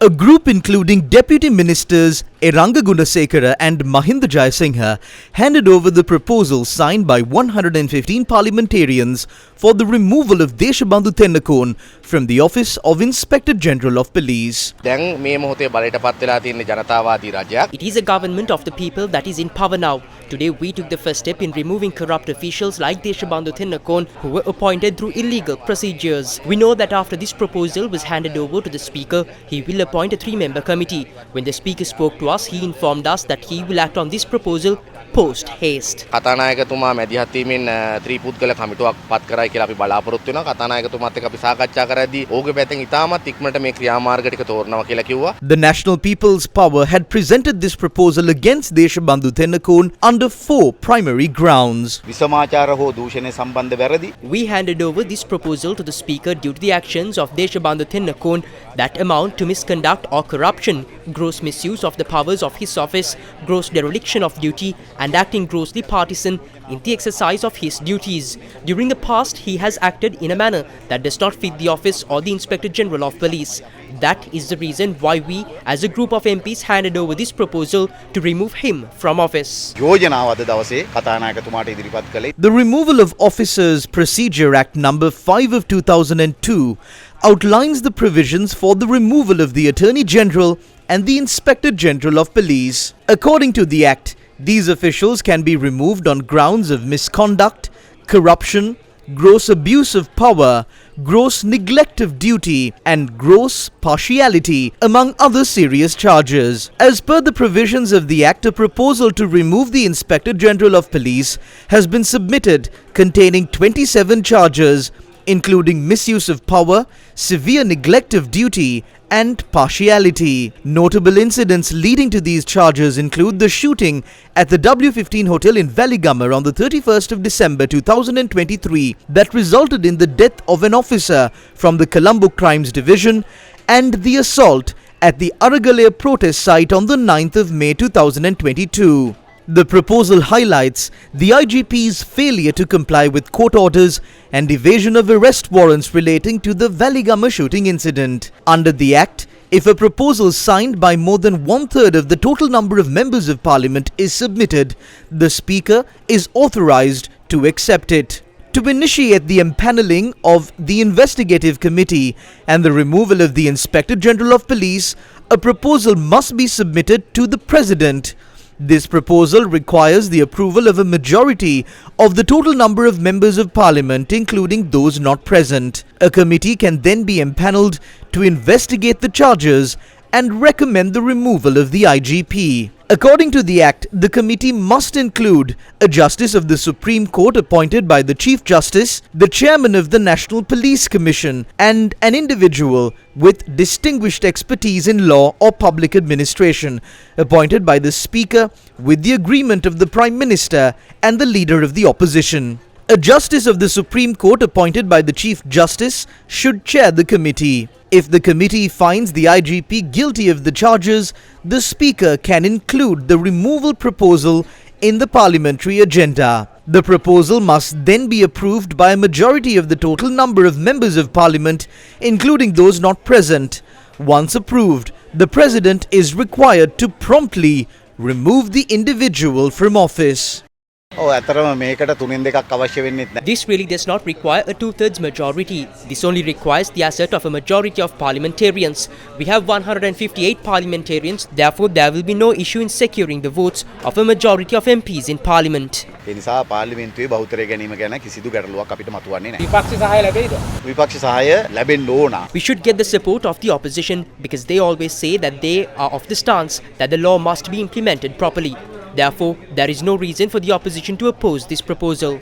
A group including Deputy Ministers Eranga Gunasekara and Mahinda Jayasinghe handed over the proposal signed by 115 parliamentarians for the removal of Deshabandu from the office of Inspector General of Police. It is a government of the people that is in power now. Today we took the first step in removing corrupt officials like Deshabandu who were appointed through illegal procedures. We know that after this proposal was handed over to the Speaker, he will appoint a 3-member committee. When the Speaker spoke to us, he informed us that he will act on this proposal post haste. කතානායකතුමා මැදිහත් වීමෙන් ත්‍රිපුද්ගල කමිටුවක් පත් කරයි කියලා අපි බලාපොරොත්තු වෙනවා. කතානායකතුමාත් එක්ක අපි සාකච්ඡා කරද්දී ඕගේ පැත්තෙන් ඉතාමත් ඉක්මනට මේ ක්‍රියාමාර්ග ටික තෝරනවා කියලා කිව්වා. The National People's Power had presented this proposal against Deshabandu under 4 primary grounds. විසමාචාර හෝ දූෂණය සම්බන්ධ වැරදි. We handed over this proposal to the Speaker due to the actions of Deshabandu that amount to misconduct or corruption, gross misuse of the powers of his office, gross dereliction of duty, and acting grossly partisan in the exercise of his duties. During the past, he has acted in a manner that does not fit the office or the Inspector General of Police. That is the reason why we, as a group of MPs, handed over this proposal to remove him from office. The Removal of Officers Procedure Act number 5 of 2002 outlines the provisions for the removal of the Attorney General and the Inspector General of Police. According to the Act, these officials can be removed on grounds of misconduct, corruption, gross abuse of power, gross neglect of duty, and gross partiality, among other serious charges. As per the provisions of the Act, a proposal to remove the Inspector General of Police has been submitted containing 27 charges, including misuse of power, severe neglect of duty, and partiality. Notable incidents leading to these charges include the shooting at the W15 Hotel in Valigamar on the 31st of December 2023 that resulted in the death of an officer from the Colombo Crimes Division, and the assault at the Aragalaya protest site on the 9th of May 2022. The proposal highlights the IGP's failure to comply with court orders and evasion of arrest warrants relating to the Valigamar shooting incident. Under the Act, if a proposal signed by more than 1/3 of the total number of members of Parliament is submitted, the Speaker is authorised to accept it. To initiate the empanelling of the investigative committee and the removal of the Inspector General of Police, a proposal must be submitted to the President. This proposal requires the approval of a majority of the total number of members of Parliament, including those not present. A committee can then be empanelled to investigate the charges and recommend the removal of the IGP. According to the Act, the committee must include a Justice of the Supreme Court appointed by the Chief Justice, the Chairman of the National Police Commission, and an individual with distinguished expertise in law or public administration, appointed by the Speaker with the agreement of the Prime Minister and the Leader of the Opposition. A Justice of the Supreme Court appointed by the Chief Justice should chair the committee. If the committee finds the IGP guilty of the charges, the Speaker can include the removal proposal in the parliamentary agenda. The proposal must then be approved by a majority of the total number of members of Parliament, including those not present. Once approved, the President is required to promptly remove the individual from office. This really does not require a 2/3 majority. This only requires the assent of a majority of parliamentarians. We have 158 parliamentarians, therefore there will be no issue in securing the votes of a majority of MPs in Parliament. We should get the support of the opposition because they always say that they are of the stance that the law must be implemented properly. Therefore, there is no reason for the opposition to oppose this proposal.